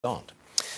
On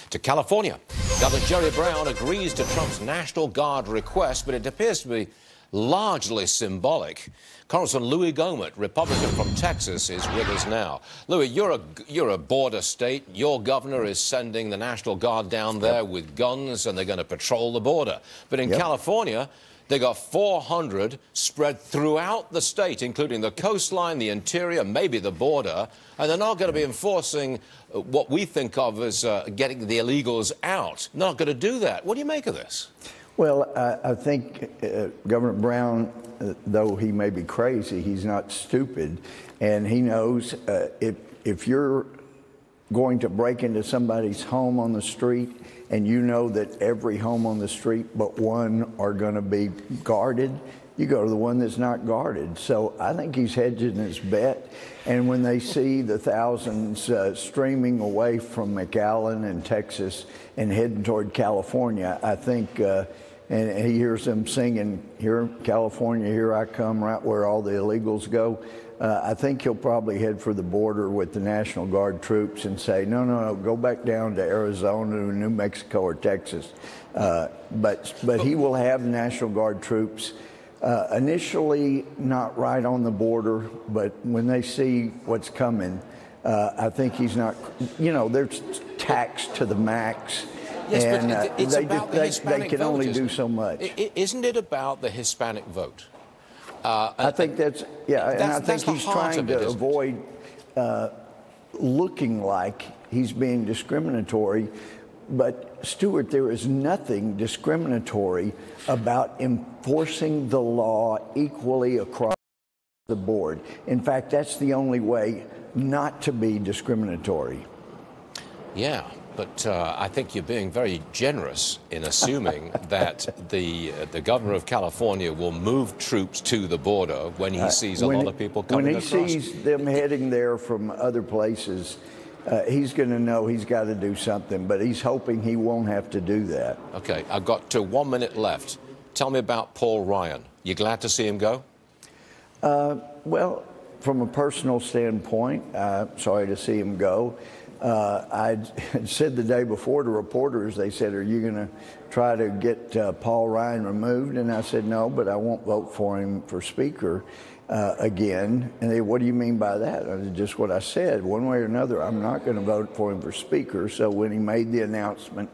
to California. Governor Jerry Brown agrees to Trump's National Guard request, but it appears to be largely symbolic. Congressman Louie Gohmert, Republican from Texas, is with us now. Louie, you're a border state. Your governor is sending the National Guard down there with guns, and they're going to patrol the border. But in California, they got 400 spread throughout the state, including the coastline, the interior, maybe the border, and they're not going to be enforcing what we think of as getting the illegals out. Not going to do that. What do you make of this? Well, I think Governor Brown, though he may be crazy, he's not stupid, and he knows if you're going to break into somebody's home on the street and you know that every home on the street but one are going to be guarded, you go to the one that's not guarded. So I think he's hedging his bet. And when they see the thousands streaming away from McAllen and Texas and heading toward California, I think, and he hears them singing, "Here, California, here I come," right where all the illegals go. I think he'll probably head for the border with the National Guard troops and say, no, go back down to Arizona or New Mexico or Texas. But he will have National Guard troops initially not right on the border, but when they see what's coming, I think he's not, they're taxed to the max. Yes, and but it's about the Hispanic they can vote, only do so much. Isn't it about the Hispanic vote? I think that's, and I think he's trying to avoid looking like he's being discriminatory. But, Stuart, there is nothing discriminatory about enforcing the law equally across the board. In fact, that's the only way not to be discriminatory. Yeah. But I think you're being very generous in assuming that the governor of California will move troops to the border when he sees a lot of people coming across. When he sees them heading there from other places, he's going to know he's got to do something, but he's hoping he won't have to do that. Okay, I've got 1 minute left. Tell me about Paul Ryan. You glad to see him go? Well, from a personal standpoint, sorry to see him go. I said the day before to reporters, they said, "Are you going to try to get Paul Ryan removed?" And I said, "No, but I won't vote for him for Speaker again." And they, "What do you mean by that?" I said, "Just what I said. One way or another, I'm not going to vote for him for Speaker." So when he made the announcement,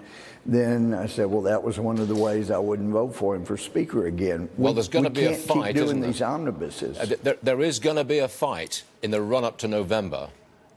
then I said, "Well, that was one of the ways I wouldn't vote for him for Speaker again." Well, there's going to be a fight, keep doing these omnibuses. There is going to be a fight in the run-up to November,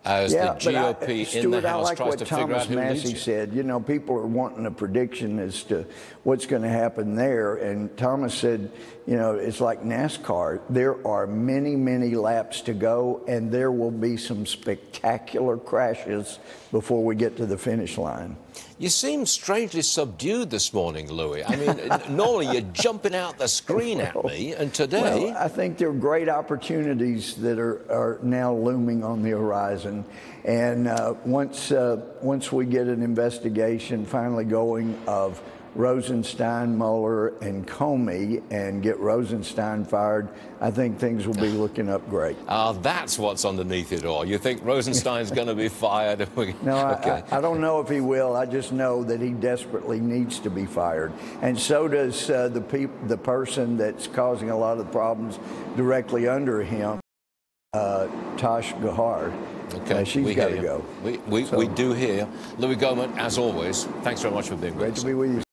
as the GOP in the House tries to figure out who leads you. Said, people are wanting a prediction as to what's going to happen there. And Thomas said, it's like NASCAR. There are many, many laps to go, and there will be some spectacular crashes before we get to the finish line. You seem strangely subdued this morning, Louie. I mean, normally you're jumping out the screen at me, and today... Well, I think there are great opportunities that are now looming on the horizon. And once we get an investigation finally going of Rosenstein, Mueller, and Comey, and get Rosenstein fired, I think things will be looking up great. That's what's underneath it all. You think Rosenstein's going to be fired? No, okay. I don't know if he will. I just know that he desperately needs to be fired. And so does the person that's causing a lot of the problems directly under him, Tosh Gahar. Okay, she's got to go. We do hear. Louie Gohmert, as always, thanks very much for being with us. Great to be with you.